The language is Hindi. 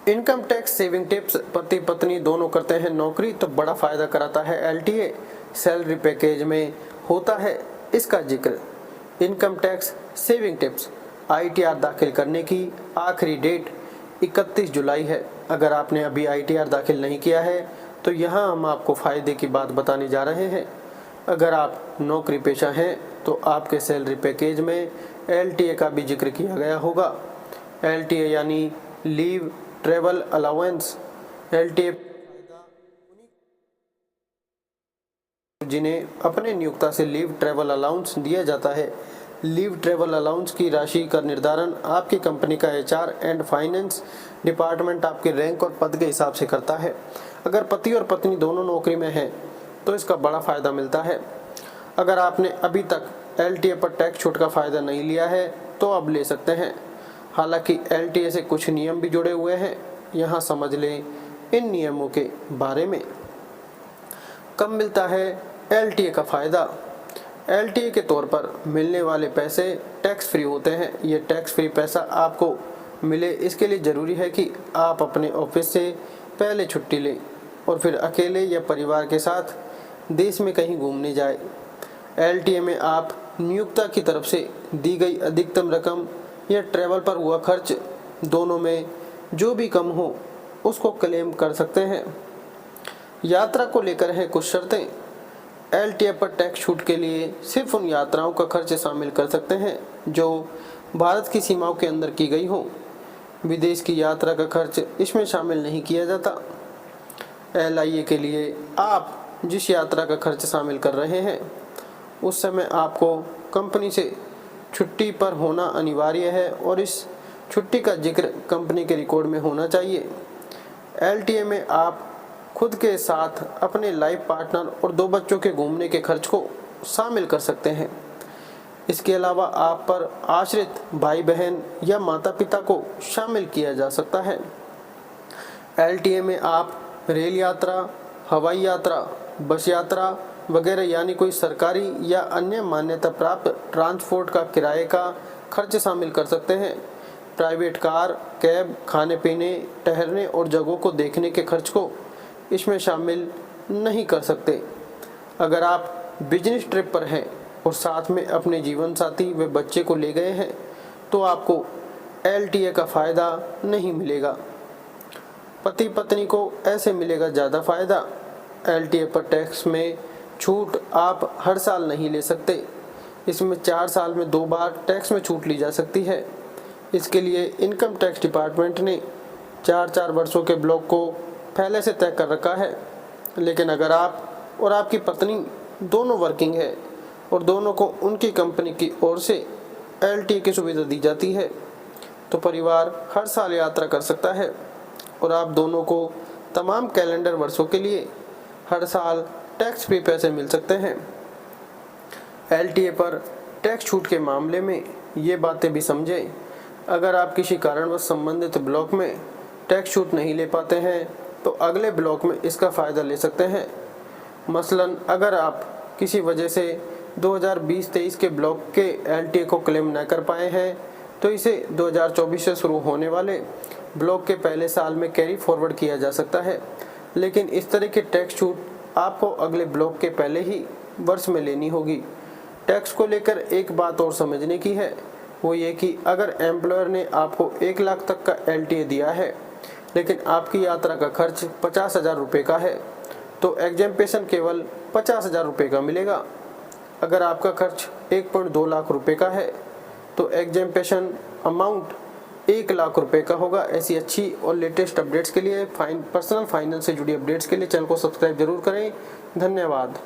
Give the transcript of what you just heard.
Income tax saving tips. पति पत्नी दोनों करते हैं नौकरी तो बड़ा फायदा कराता है एलटीए। सैलरी पैकेज में होता है इसका जिक्र। Income tax saving tips. ITR दाखिल करने की आखिरी डेट 31 जुलाई है। अगर आपने अभी आईटीआर दाखिल नहीं किया है तो यहाँ हम आपको फ़ायदे की बात बताने जा रहे हैं। अगर आप नौकरी पेशा हैं तो आपके सैलरी पैकेज में एलटीए का भी जिक्र किया गया होगा। एलटीए यानी लीव ट्रैवल अलाउंस। एलटीए जिन्हें अपने नियोक्ता से लीव ट्रैवल अलाउंस दिया जाता है। लीव ट्रैवल अलाउंस की राशि का निर्धारण आपकी कंपनी का एचआर एंड फाइनेंस डिपार्टमेंट आपके रैंक और पद के हिसाब से करता है। अगर पति और पत्नी दोनों नौकरी में हैं तो इसका बड़ा फ़ायदा मिलता है। अगर आपने अभी तक एलटीए पर टैक्स छूट का फ़ायदा नहीं लिया है तो अब ले सकते हैं। हालांकि एलटीए से कुछ नियम भी जुड़े हुए हैं, यहाँ समझ लें इन नियमों के बारे में। कब मिलता है एलटीए का फ़ायदा? एलटीए के तौर पर मिलने वाले पैसे टैक्स फ्री होते हैं। ये टैक्स फ्री पैसा आपको मिले इसके लिए ज़रूरी है कि आप अपने ऑफिस से पहले छुट्टी लें और फिर अकेले या परिवार के साथ देश में कहीं घूमने जाए। एलटीए में आप नियोक्ता की तरफ से दी गई अधिकतम रकम या ट्रैवल पर हुआ खर्च दोनों में जो भी कम हो उसको क्लेम कर सकते हैं। यात्रा को लेकर है कुछ शर्तें। एलटीए पर टैक्स छूट के लिए सिर्फ उन यात्राओं का खर्च शामिल कर सकते हैं जो भारत की सीमाओं के अंदर की गई हो। विदेश की यात्रा का खर्च इसमें शामिल नहीं किया जाता। एलआईए के लिए आप जिस यात्रा का खर्च शामिल कर रहे हैं उस समय आपको कंपनी से छुट्टी पर होना अनिवार्य है और इस छुट्टी का जिक्र कंपनी के रिकॉर्ड में होना चाहिए। एलटीए में आप खुद के साथ अपने लाइफ पार्टनर और 2 बच्चों के घूमने के खर्च को शामिल कर सकते हैं। इसके अलावा आप पर आश्रित भाई बहन या माता पिता को शामिल किया जा सकता है। एलटीए में आप रेल यात्रा, हवाई यात्रा, बस यात्रा वगैरह यानी कोई सरकारी या अन्य मान्यता प्राप्त ट्रांसपोर्ट का किराए का खर्च शामिल कर सकते हैं। प्राइवेट कार, कैब, खाने पीने, ठहरने और जगहों को देखने के खर्च को इसमें शामिल नहीं कर सकते। अगर आप बिजनेस ट्रिप पर हैं और साथ में अपने जीवन साथी व बच्चे को ले गए हैं तो आपको एलटीए का फ़ायदा नहीं मिलेगा। पति पत्नी को ऐसे मिलेगा ज़्यादा फ़ायदा। एलटीए पर टैक्स में छूट आप हर साल नहीं ले सकते। इसमें 4 साल में 2 बार टैक्स में छूट ली जा सकती है। इसके लिए इनकम टैक्स डिपार्टमेंट ने 4-4 वर्षों के ब्लॉक को पहले से तय कर रखा है। लेकिन अगर आप और आपकी पत्नी दोनों वर्किंग है और दोनों को उनकी कंपनी की ओर से एलटीए की सुविधा दी जाती है तो परिवार हर साल यात्रा कर सकता है और आप दोनों को तमाम कैलेंडर वर्षों के लिए हर साल टैक्स फ्री पैसे मिल सकते हैं। एलटीए पर टैक्स छूट के मामले में ये बातें भी समझें। अगर आप किसी कारणवश संबंधित ब्लॉक में टैक्स छूट नहीं ले पाते हैं तो अगले ब्लॉक में इसका फ़ायदा ले सकते हैं। मसलन अगर आप किसी वजह से 2020-23 के ब्लॉक के एलटीए को क्लेम न कर पाए हैं तो इसे 2024 से शुरू होने वाले ब्लॉक के पहले साल में कैरी फॉरवर्ड किया जा सकता है। लेकिन इस तरह की टैक्स छूट आपको अगले ब्लॉक के पहले ही वर्ष में लेनी होगी। टैक्स को लेकर एक बात और समझने की है, वो ये कि अगर एम्प्लॉयर ने आपको 1 लाख तक का एलटीए दिया है लेकिन आपकी यात्रा का खर्च 50,000 रुपये का है तो एग्जेम्पशन केवल 50,000 रुपये का मिलेगा। अगर आपका खर्च 1.2 लाख रुपये का है तो एग्जेम्पशन अमाउंट 1 लाख रुपये का होगा। ऐसी अच्छी और लेटेस्ट अपडेट्स के लिए पर्सनल फाइनेंस से जुड़ी अपडेट्स के लिए चैनल को सब्सक्राइब जरूर करें। धन्यवाद।